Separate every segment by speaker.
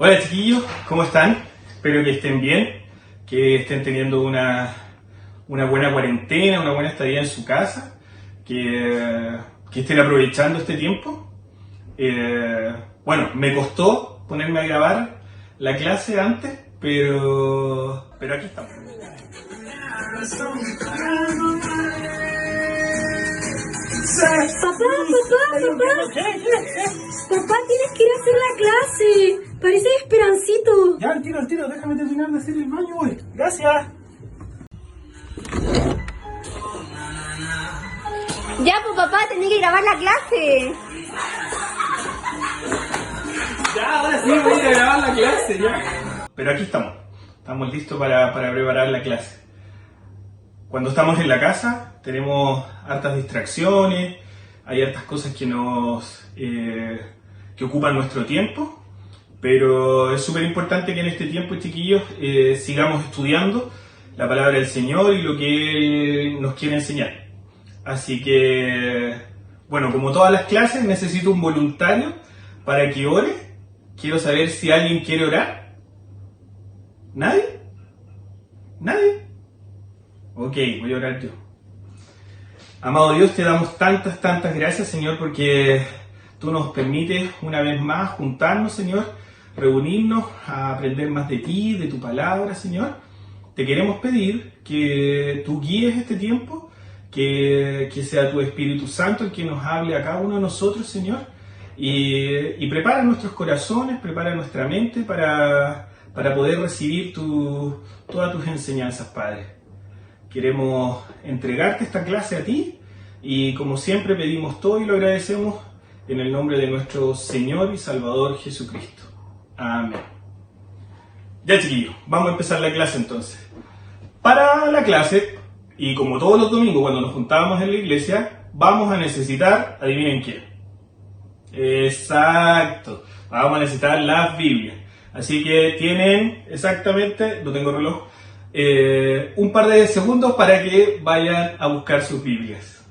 Speaker 1: Hola chiquillos, ¿cómo están? Espero que estén bien, que estén teniendo una buena cuarentena, una buena estadía en su casa, que estén aprovechando este tiempo. Bueno, me costó ponerme a grabar la clase antes, pero aquí estamos.
Speaker 2: Papá, tienes que ir a hacer la clase. Parece Esperancito.
Speaker 1: Ya, al tiro, déjame terminar de hacer el baño, güey. Gracias.
Speaker 2: Ya, pues papá, tenés que grabar la clase.
Speaker 1: Ya, ahora sí voy a ir a grabar la clase, ya. Pero aquí estamos. Estamos listos para preparar la clase. Cuando estamos en la casa tenemos hartas distracciones, hay hartas cosas que ocupan nuestro tiempo, pero es súper importante que en este tiempo, chiquillos, sigamos estudiando la palabra del Señor y lo que Él nos quiere enseñar. Así que, bueno, como todas las clases, necesito un voluntario para que ore. Quiero saber si alguien quiere orar. ¿Nadie? ¿Nadie? Ok, voy a orar yo. Amado Dios, te damos tantas gracias, Señor, porque tú nos permites una vez más juntarnos, Señor, reunirnos a aprender más de ti, de tu palabra, Señor. Te queremos pedir que tú guíes este tiempo, que sea tu Espíritu Santo el que nos hable a cada uno de nosotros, Señor, y prepara nuestros corazones, prepara nuestra mente para poder recibir todas tus enseñanzas, Padre. Queremos entregarte esta clase a ti y como siempre pedimos todo y lo agradecemos en el nombre de nuestro Señor y Salvador Jesucristo. Amén. Ya chiquillos, vamos a empezar la clase entonces. Para la clase, y como todos los domingos cuando nos juntábamos en la iglesia, vamos a necesitar, adivinen quién. Exacto, vamos a necesitar las Biblias. Así que tienen exactamente, no tengo reloj, un par de segundos para que vayan a buscar sus Biblias.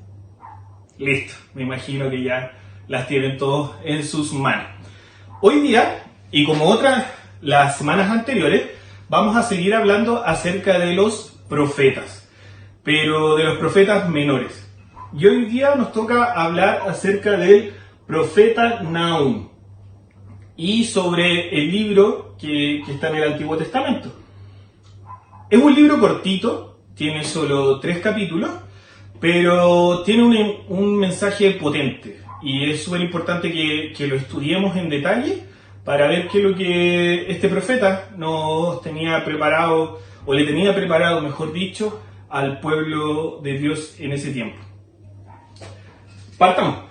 Speaker 1: Listo, me imagino que ya las tienen todos en sus manos. Hoy día, y como las semanas anteriores, vamos a seguir hablando acerca de los profetas, pero de los profetas menores. Y hoy día nos toca hablar acerca del profeta Nahum y sobre el libro que está en el Antiguo Testamento. Es un libro cortito, tiene solo 3 capítulos, pero tiene un mensaje potente y es súper importante que lo estudiemos en detalle para ver qué es lo que este profeta nos tenía preparado, o le tenía preparado, mejor dicho, al pueblo de Dios en ese tiempo. Partamos.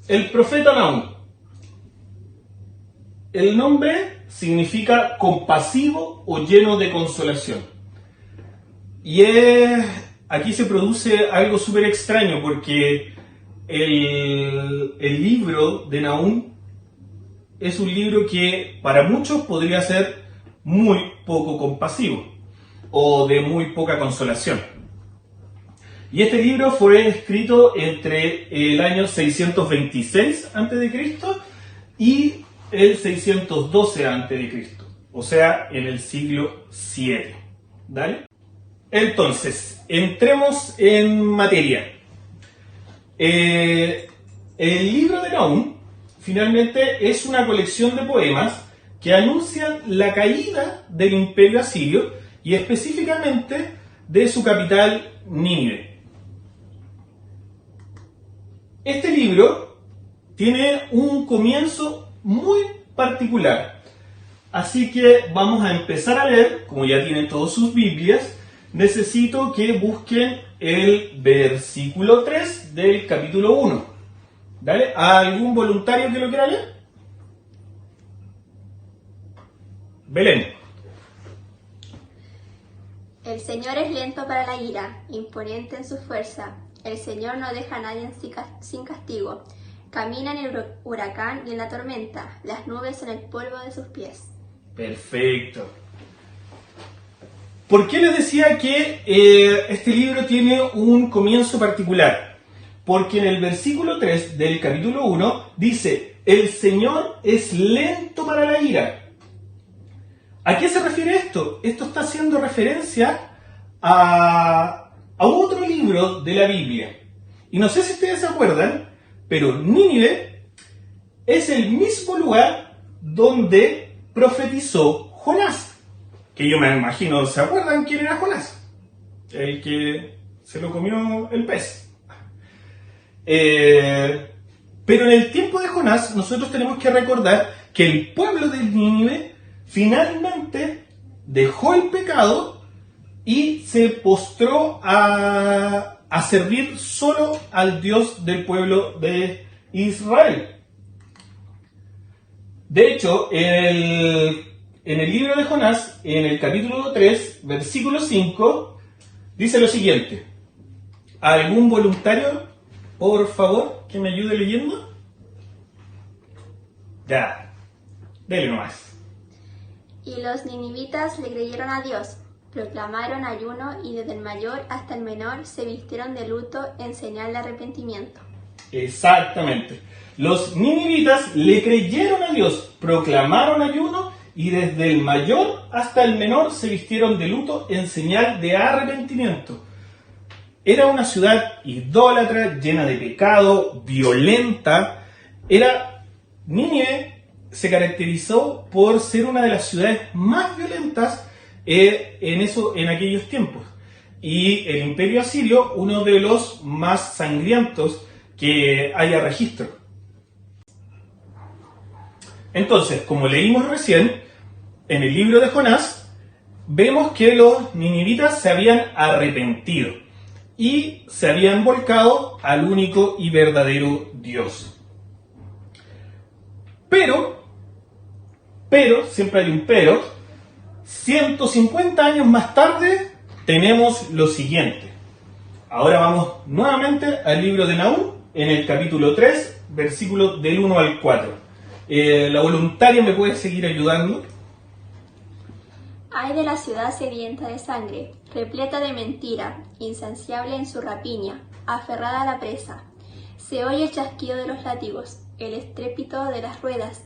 Speaker 1: El profeta Nahum. El nombre significa compasivo o lleno de consolación. Y aquí se produce algo súper extraño porque el libro de Nahum es un libro que para muchos podría ser muy poco compasivo o de muy poca consolación. Y este libro fue escrito entre el año 626 a.C. y el 612 a.C., o sea, en el siglo VII. ¿Dale? Entonces, entremos en materia. El libro de Nahum finalmente es una colección de poemas que anuncian la caída del imperio asirio y específicamente de su capital Nínive. Este libro tiene un comienzo muy particular, así que vamos a empezar a leer. Como ya tienen todas sus Biblias, necesito que busquen el versículo 3 del capítulo 1. ¿Dale? ¿Algún voluntario que lo quiera leer? Belén.
Speaker 3: El Señor es lento para la ira, imponente en su fuerza. El Señor no deja a nadie sin castigo. Camina en el huracán y en la tormenta. Las nubes son el polvo de sus pies.
Speaker 1: Perfecto. ¿Por qué les decía que este libro tiene un comienzo particular? Porque en el versículo 3 del capítulo 1 dice: el Señor es lento para la ira. ¿A qué se refiere esto? Esto está haciendo referencia a otro libro de la Biblia. Y no sé si ustedes se acuerdan, pero Nínive es el mismo lugar donde profetizó Jonás. Que yo me imagino, ¿se acuerdan quién era Jonás? El que se lo comió el pez. Pero en el tiempo de Jonás, nosotros tenemos que recordar que el pueblo de Nínive finalmente dejó el pecado y se postró a servir solo al Dios del pueblo de Israel. De hecho, en el libro de Jonás, en el capítulo 3, versículo 5, dice lo siguiente. ¿Algún voluntario, por favor, que me ayude leyendo? Ya, dele nomás.
Speaker 3: Y los ninivitas le creyeron a Dios, proclamaron ayuno y desde el mayor hasta el menor se vistieron de luto en señal de arrepentimiento.
Speaker 1: Exactamente. Los ninivitas le creyeron a Dios, proclamaron ayuno y desde el mayor hasta el menor se vistieron de luto en señal de arrepentimiento. Era una ciudad idólatra, llena de pecado, violenta. Nínive se caracterizó por ser una de las ciudades más violentas en aquellos tiempos. Y el Imperio Asirio, uno de los más sangrientos que haya registro. Entonces, como leímos recién, en el libro de Jonás, vemos que los ninivitas se habían arrepentido y se habían volcado al único y verdadero Dios. Pero, siempre hay un pero, 150 años más tarde tenemos lo siguiente. Ahora vamos nuevamente al libro de Nahum, en el capítulo 3, versículos del 1 al 4. La voluntaria me puede seguir ayudando.
Speaker 3: Ay de la ciudad sedienta de sangre, repleta de mentira, insaciable en su rapiña, aferrada a la presa. Se oye el chasquido de los látigos, el estrépito de las ruedas,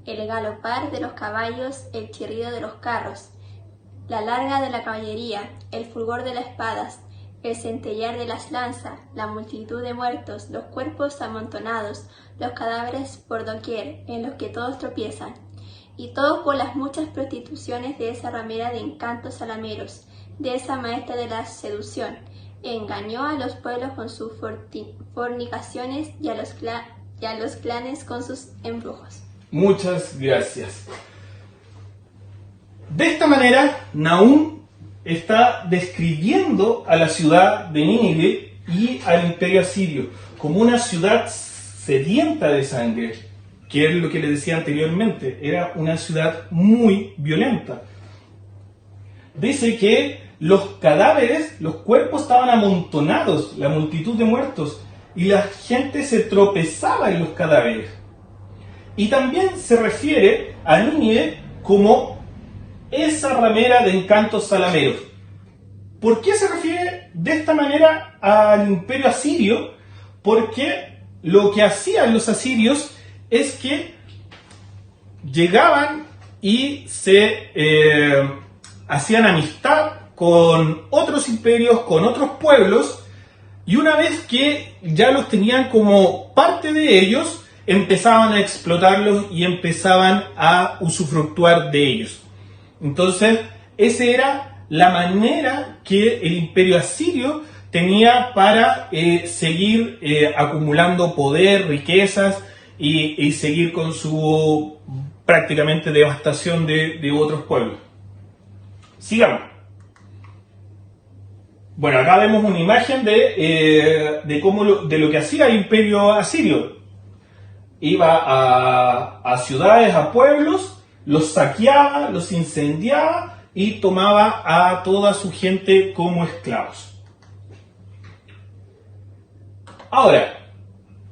Speaker 3: el galopar de los caballos, el chirrido de los carros, la larga de la caballería, el fulgor de las espadas, el centellear de las lanzas, la multitud de muertos, los cuerpos amontonados, los cadáveres por doquier, en los que todos tropiezan, y todo por las muchas prostituciones de esa ramera de encantos salameros, de esa maestra de la seducción. Engañó a los pueblos con sus fornicaciones y a los clanes con sus embrujos.
Speaker 1: Muchas gracias. De esta manera, Nahum está describiendo a la ciudad de Nínive y al imperio asirio como una ciudad sedienta de sangre, que es lo que les decía anteriormente, era una ciudad muy violenta. Dice que los cadáveres, los cuerpos estaban amontonados, la multitud de muertos, y la gente se tropezaba en los cadáveres. Y también se refiere a Nínive como esa ramera de encantos salameros. ¿Por qué se refiere de esta manera al imperio asirio? Porque lo que hacían los asirios es que llegaban y se hacían amistad con otros imperios, con otros pueblos, y una vez que ya los tenían como parte de ellos, empezaban a explotarlos y empezaban a usufructuar de ellos. Entonces, esa era la manera que el imperio asirio tenía para seguir acumulando poder, riquezas y seguir con su prácticamente devastación de otros pueblos. Sigamos. Bueno, acá vemos una imagen de lo que hacía el imperio asirio. Iba a ciudades, a pueblos, los saqueaba, los incendiaba y tomaba a toda su gente como esclavos. Ahora,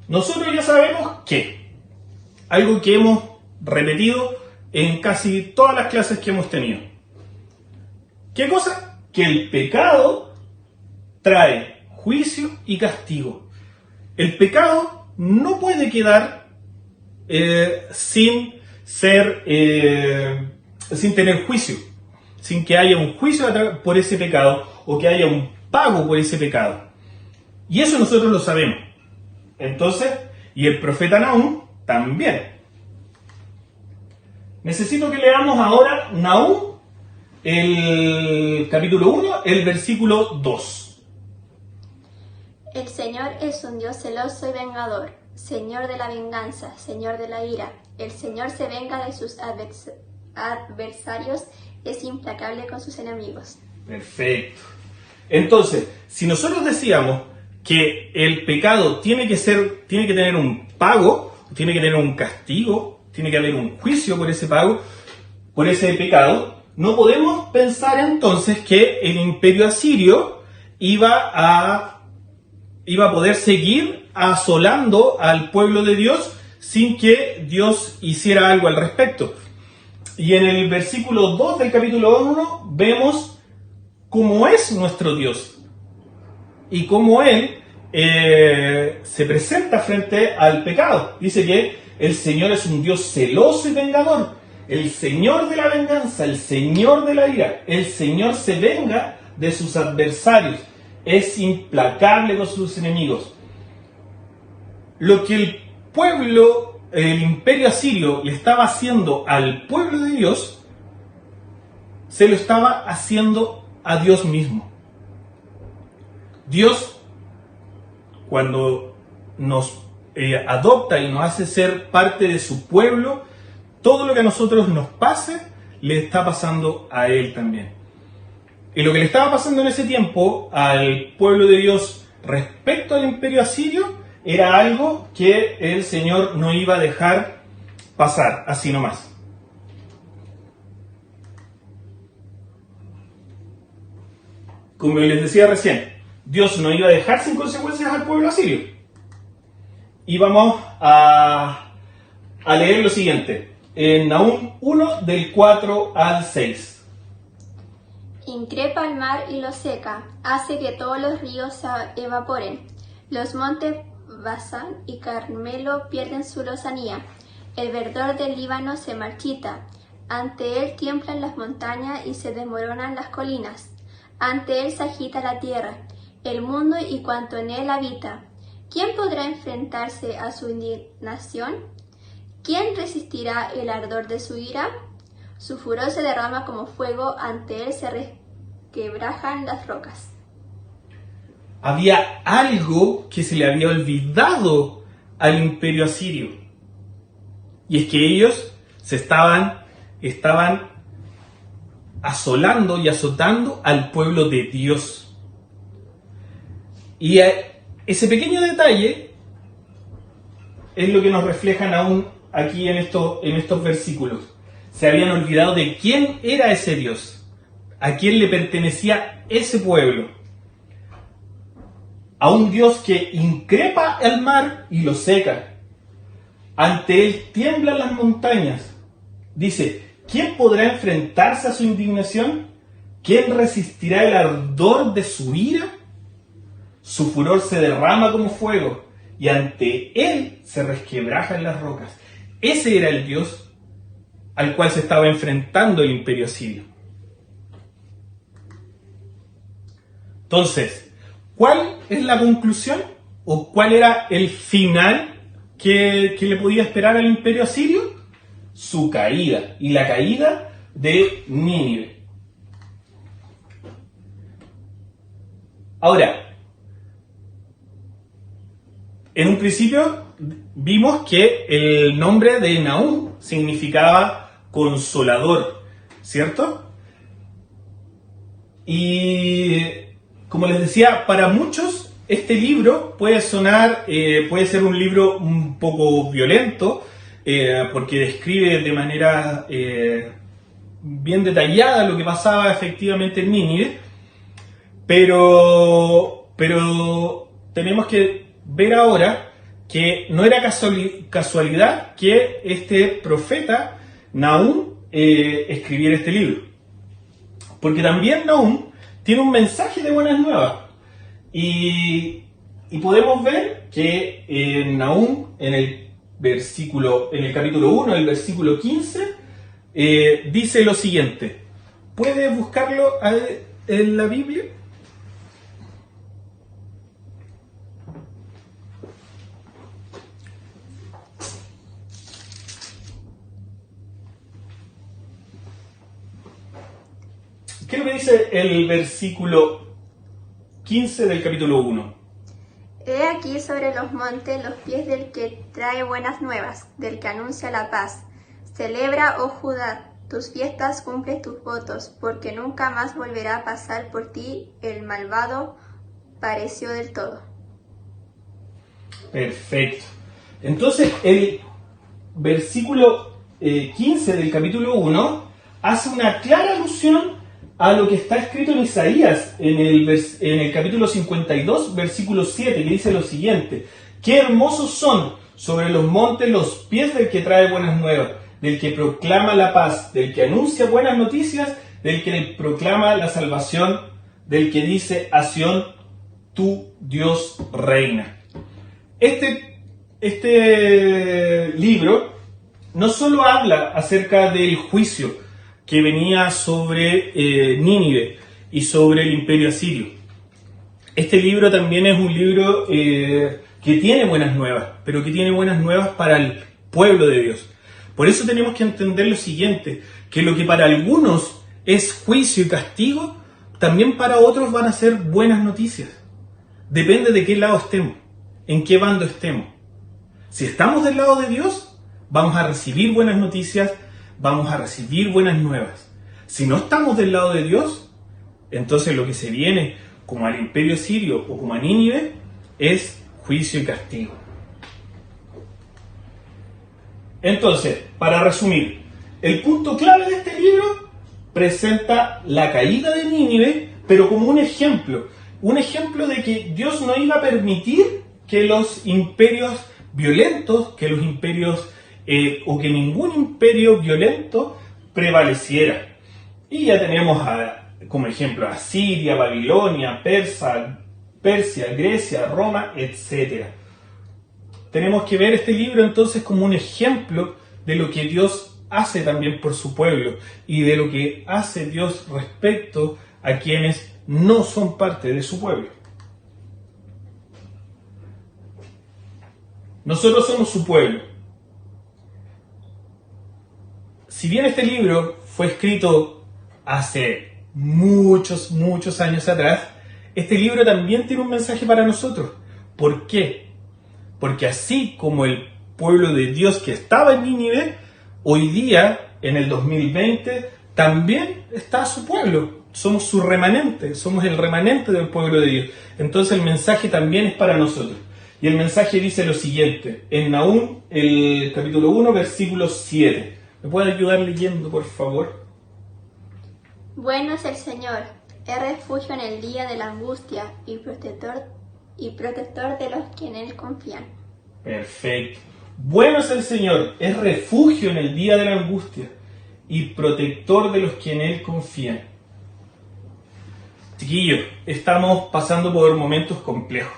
Speaker 1: nosotros ya sabemos que, algo que hemos repetido en casi todas las clases que hemos tenido. ¿Qué cosa? Que el pecado trae juicio y castigo. El pecado no puede quedar sin tener juicio, sin que haya un juicio por ese pecado o que haya un pago por ese pecado. Y eso nosotros lo sabemos. Entonces, y el profeta Nahum también. Necesito que leamos ahora Nahum, el capítulo 1, el versículo 2.
Speaker 3: El Señor es un Dios celoso y vengador, Señor de la venganza, Señor de la ira. El Señor se venga de sus adversarios, es implacable con sus enemigos.
Speaker 1: Perfecto. Entonces, si nosotros decíamos que el pecado tiene que tener un pago, tiene que tener un castigo, tiene que haber un juicio por ese pago, por ese pecado, no podemos pensar entonces que el imperio asirio iba a poder seguir asolando al pueblo de Dios sin que Dios hiciera algo al respecto. Y en el versículo 2 del capítulo 1 vemos cómo es nuestro Dios y cómo Él se presenta frente al pecado. Dice que el Señor es un Dios celoso y vengador, el Señor de la venganza, el Señor de la ira. El Señor se venga de sus adversarios, es implacable con sus enemigos. Lo que el imperio asirio le estaba haciendo al pueblo de Dios, se lo estaba haciendo a Dios mismo. Dios, cuando nos adopta y nos hace ser parte de su pueblo, todo lo que a nosotros nos pase, le está pasando a Él también. Y lo que le estaba pasando en ese tiempo al pueblo de Dios respecto al imperio asirio era algo que el Señor no iba a dejar pasar así nomás. Como les decía recién, Dios no iba a dejar sin consecuencias al pueblo asirio. Y vamos a leer lo siguiente, en Nahum 1, del 4 al 6.
Speaker 3: Increpa el mar y lo seca, hace que todos los ríos se evaporen. Los montes Basán y Carmelo pierden su lozanía. El verdor del Líbano se marchita. Ante él tiemblan las montañas y se desmoronan las colinas. Ante él se agita la tierra, el mundo y cuanto en él habita. ¿Quién podrá enfrentarse a su indignación? ¿Quién resistirá el ardor de su ira? Su furor se derrama como fuego, ante él se resquebrajan las rocas.
Speaker 1: Había algo que se le había olvidado al imperio asirio. Y es que ellos estaban asolando y azotando al pueblo de Dios. Y ese pequeño detalle es lo que nos reflejan aún aquí en estos versículos. Se habían olvidado de quién era ese Dios, a quién le pertenecía ese pueblo. A un Dios que increpa el mar y lo seca. Ante él tiemblan las montañas. Dice, ¿quién podrá enfrentarse a su indignación? ¿Quién resistirá el ardor de su ira? Su furor se derrama como fuego y ante él se resquebrajan las rocas. Ese era el Dios al cual se estaba enfrentando el imperio asirio. Entonces, ¿cuál es la conclusión o cuál era el final que le podía esperar al imperio asirio? Su caída y la caída de Nínive. Ahora, en un principio vimos que el nombre de Nahum significaba consolador, ¿cierto? Y como les decía, para muchos este libro puede ser un libro un poco violento, porque describe de manera bien detallada lo que pasaba efectivamente en Nínive, pero tenemos que ver ahora que no era casualidad que este profeta Nahum escribiera este libro, porque también Nahum tiene un mensaje de buenas nuevas y podemos ver que Nahum en el en el capítulo 1, el versículo 15, dice lo siguiente. ¿Puedes buscarlo en la Biblia? ¿Qué es lo que dice el versículo 15 del capítulo 1?
Speaker 3: He aquí sobre los montes los pies del que trae buenas nuevas, del que anuncia la paz. Celebra, oh Judá, tus fiestas, cumple tus votos, porque nunca más volverá a pasar por ti el malvado, pareció del todo.
Speaker 1: Perfecto. Entonces, el versículo 15 del capítulo 1 hace una clara alusión a lo que está escrito en Isaías, en el capítulo 52, versículo 7, que dice lo siguiente. Qué hermosos son sobre los montes los pies del que trae buenas nuevas, del que proclama la paz, del que anuncia buenas noticias, del que proclama la salvación, del que dice a Sión, tu Dios reina. Este libro no solo habla acerca del juicio que venía sobre Nínive y sobre el imperio asirio. Este libro también es un libro que tiene buenas nuevas, pero que tiene buenas nuevas para el pueblo de Dios. Por eso tenemos que entender lo siguiente, que lo que para algunos es juicio y castigo, también para otros van a ser buenas noticias. Depende de qué lado estemos, en qué bando estemos. Si estamos del lado de Dios, vamos a recibir buenas noticias, vamos a recibir buenas nuevas. Si no estamos del lado de Dios, entonces lo que se viene como al imperio sirio o como a Nínive es juicio y castigo. Entonces, para resumir, el punto clave de este libro presenta la caída de Nínive, pero como un ejemplo de que Dios no iba a permitir que los imperios violentos, que los imperios o que ningún imperio violento prevaleciera. Y ya tenemos como ejemplo a Siria, Babilonia, Persia, Grecia, Roma, etc. Tenemos que ver este libro entonces como un ejemplo de lo que Dios hace también por su pueblo y de lo que hace Dios respecto a quienes no son parte de su pueblo. Nosotros somos su pueblo. Si bien este libro fue escrito hace muchos años atrás, este libro también tiene un mensaje para nosotros. ¿Por qué? Porque así como el pueblo de Dios que estaba en Nínive, hoy día, en el 2020, también está su pueblo. Somos su remanente, somos el remanente del pueblo de Dios. Entonces el mensaje también es para nosotros. Y el mensaje dice lo siguiente, en Nahum, el capítulo 1, versículo 7. ¿Me puede ayudar leyendo, por favor?
Speaker 3: Bueno es el Señor, es refugio en el día de la angustia y protector de los que en Él confían.
Speaker 1: Perfecto. Bueno es el Señor, es refugio en el día de la angustia y protector de los que en Él confían. Chiquillos, estamos pasando por momentos complejos.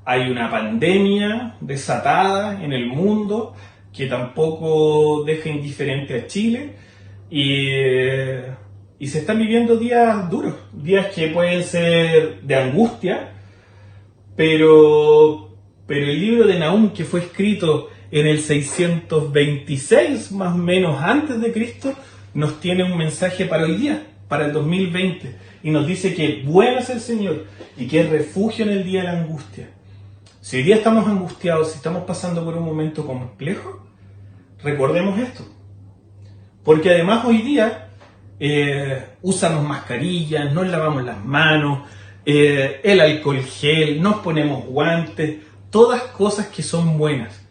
Speaker 1: Hay una pandemia desatada en el mundo que tampoco deja indiferente a Chile y se están viviendo días duros, días que pueden ser de angustia, pero el libro de Nahum, que fue escrito en el 626 más o menos antes de Cristo, nos tiene un mensaje para hoy día, para el 2020, y nos dice que bueno es el Señor y que es refugio en el día de la angustia. Si hoy día estamos angustiados, si estamos pasando por un momento complejo, recordemos esto. Porque además hoy día usamos mascarillas, nos lavamos las manos, el alcohol gel, nos ponemos guantes, todas cosas que son buenas.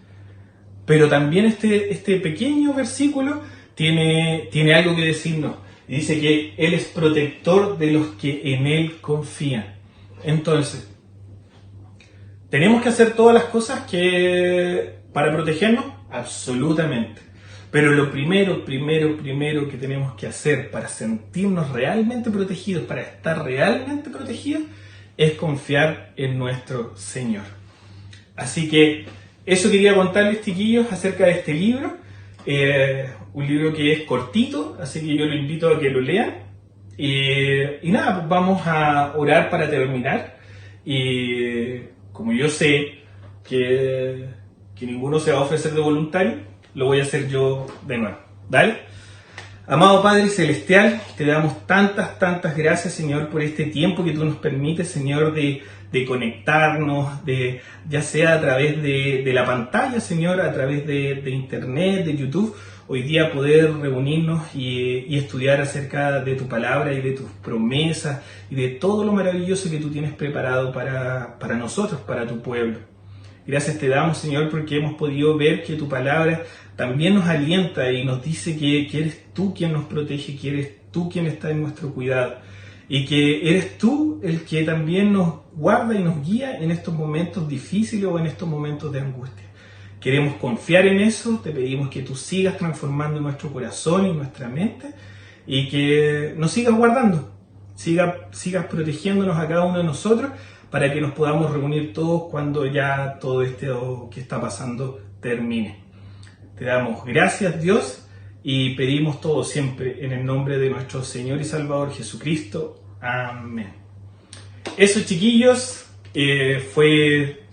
Speaker 1: Pero también este pequeño versículo tiene algo que decirnos. Dice que Él es protector de los que en Él confían. Entonces, ¿tenemos que hacer todas las cosas para protegernos? Absolutamente. Pero lo primero que tenemos que hacer para sentirnos realmente protegidos, para estar realmente protegidos, es confiar en nuestro Señor. Así que eso quería contarles, chiquillos, acerca de este libro. Un libro que es cortito, así que yo lo invito a que lo lean. Y nada, pues vamos a orar para terminar. Y como yo sé que ninguno se va a ofrecer de voluntario, lo voy a hacer yo de nuevo. ¿Vale? Amado Padre Celestial, te damos tantas gracias, Señor, por este tiempo que tú nos permites, Señor, de conectarnos, ya sea a través de la pantalla, Señor, a través de internet, de YouTube, hoy día poder reunirnos y estudiar acerca de tu palabra y de tus promesas y de todo lo maravilloso que tú tienes preparado para nosotros, para tu pueblo. Gracias te damos, Señor, porque hemos podido ver que tu palabra también nos alienta y nos dice que eres tú quien nos protege, que eres tú quien está en nuestro cuidado y que eres tú el que también nos guarda y nos guía en estos momentos difíciles o en estos momentos de angustia. Queremos confiar en eso, te pedimos que tú sigas transformando nuestro corazón y nuestra mente y que nos sigas guardando, sigas protegiéndonos a cada uno de nosotros para que nos podamos reunir todos cuando ya todo esto que está pasando termine. Te damos gracias, Dios, y pedimos todo siempre en el nombre de nuestro Señor y Salvador Jesucristo. Amén. Eso, chiquillos, fue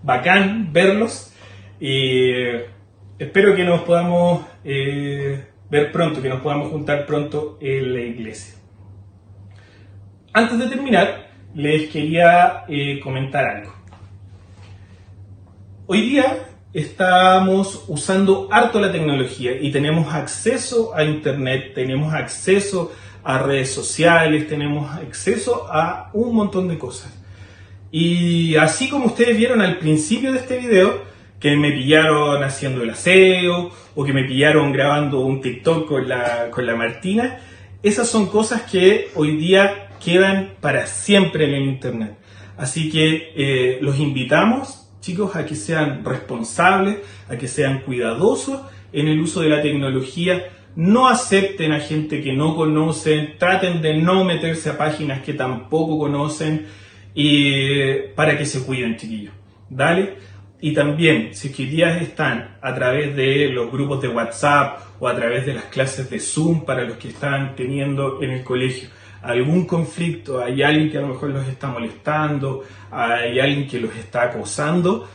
Speaker 1: bacán verlos y espero que nos podamos ver pronto, que nos podamos juntar pronto en la iglesia. Antes de terminar, les quería comentar algo. Hoy día estamos usando harto la tecnología y tenemos acceso a internet, tenemos acceso a redes sociales, tenemos acceso a un montón de cosas. Y así como ustedes vieron al principio de este video, que me pillaron haciendo el aseo o que me pillaron grabando un TikTok con la Martina, esas son cosas que hoy día quedan para siempre en el internet. Así que los invitamos, chicos, a que sean responsables, a que sean cuidadosos en el uso de la tecnología. No acepten a gente que no conocen, traten de no meterse a páginas que tampoco conocen y para que se cuiden, chiquillos. ¿Dale? Y también, si es que hoy día están a través de los grupos de WhatsApp o a través de las clases de Zoom para los que están teniendo en el colegio algún conflicto, hay alguien que a lo mejor los está molestando, hay alguien que los está acosando,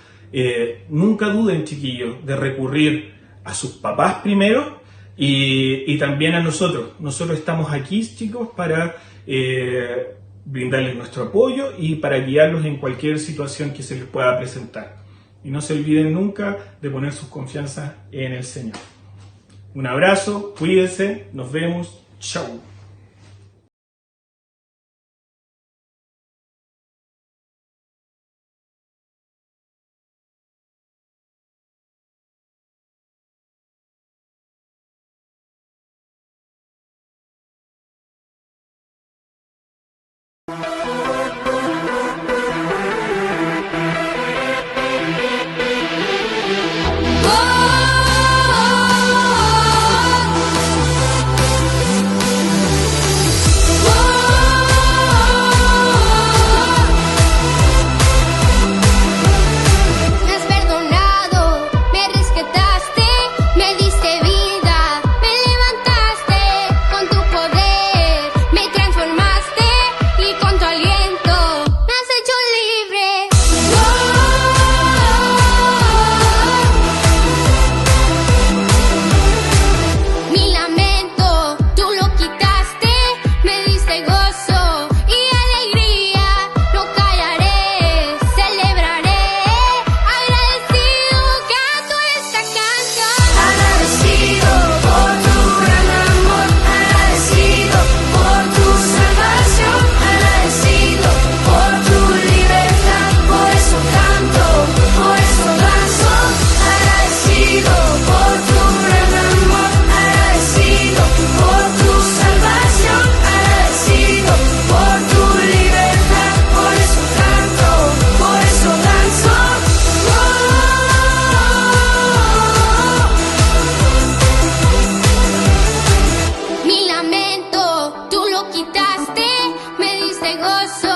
Speaker 1: nunca duden, chiquillos, de recurrir a sus papás primero y también a nosotros. Nosotros estamos aquí, chicos, para brindarles nuestro apoyo y para guiarlos en cualquier situación que se les pueda presentar. Y no se olviden nunca de poner sus confianzas en el Señor. Un abrazo, cuídense, nos vemos, chau.
Speaker 4: Tú lo quitaste, me diste gozo.